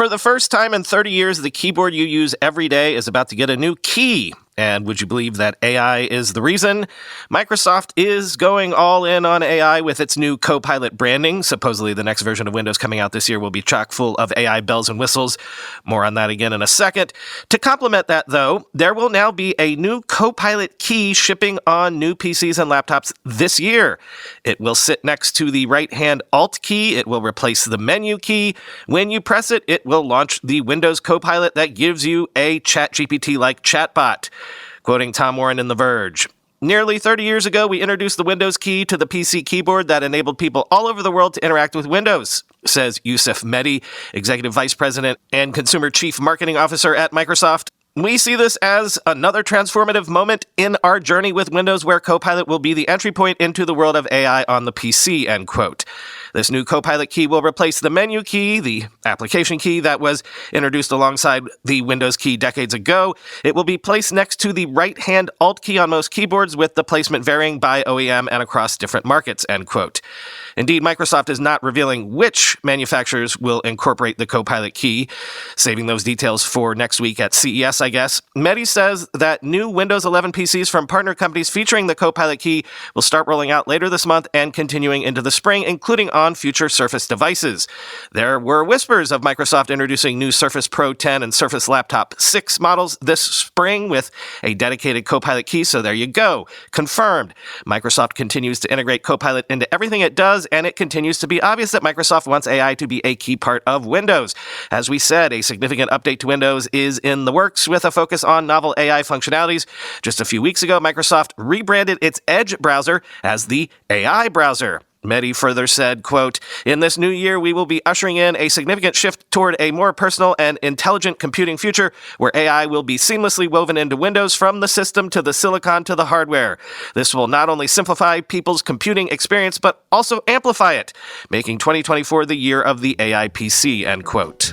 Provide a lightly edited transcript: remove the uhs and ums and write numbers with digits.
For the first time in 30 years, the keyboard you use every day is about to get a new key. And would you believe that AI is the reason? Microsoft is going all in on AI with its new Copilot branding. Supposedly, the next version of Windows coming out this year will be chock full of AI bells and whistles. More on that again in a second. To complement that, though, there will now be a new Copilot key shipping on new PCs and laptops this year. It will sit next to the right-hand Alt key. It will replace the menu key. When you press it, it will launch the Windows Copilot that gives you a ChatGPT-like chatbot. Quoting Tom Warren in The Verge, "Nearly 30 years ago, we introduced the Windows key to the PC keyboard that enabled people all over the world to interact with Windows," says Yusuf Mehdi, Executive Vice President and Consumer Chief Marketing Officer at Microsoft. "We see this as another transformative moment in our journey with Windows where Copilot will be the entry point into the world of AI on the PC," end quote. This new Copilot key will replace the menu key, the application key that was introduced alongside the Windows key decades ago. It will be placed next to the right-hand Alt key on most keyboards, with the placement varying by OEM and across different markets, end quote. Indeed, Microsoft is not revealing which manufacturers will incorporate the Copilot key, saving those details for next week at CES, I guess. Mehdi says that new Windows 11 PCs from partner companies featuring the Copilot key will start rolling out later this month and continuing into the spring, including on future Surface devices. There were whispers of Microsoft introducing new Surface Pro 10 and Surface Laptop 6 models this spring with a dedicated Copilot key, so there you go. Confirmed. Microsoft continues to integrate Copilot into everything it does, and it continues to be obvious that Microsoft wants AI to be a key part of Windows. As we said, a significant update to Windows is in the works with a focus on novel AI functionalities. Just a few weeks ago, Microsoft rebranded its Edge browser as the AI browser. Mehdi further said, quote, "In this new year, we will be ushering in a significant shift toward a more personal and intelligent computing future where AI will be seamlessly woven into Windows from the system to the silicon to the hardware. This will not only simplify people's computing experience, but also amplify it, making 2024 the year of the AI PC," end quote.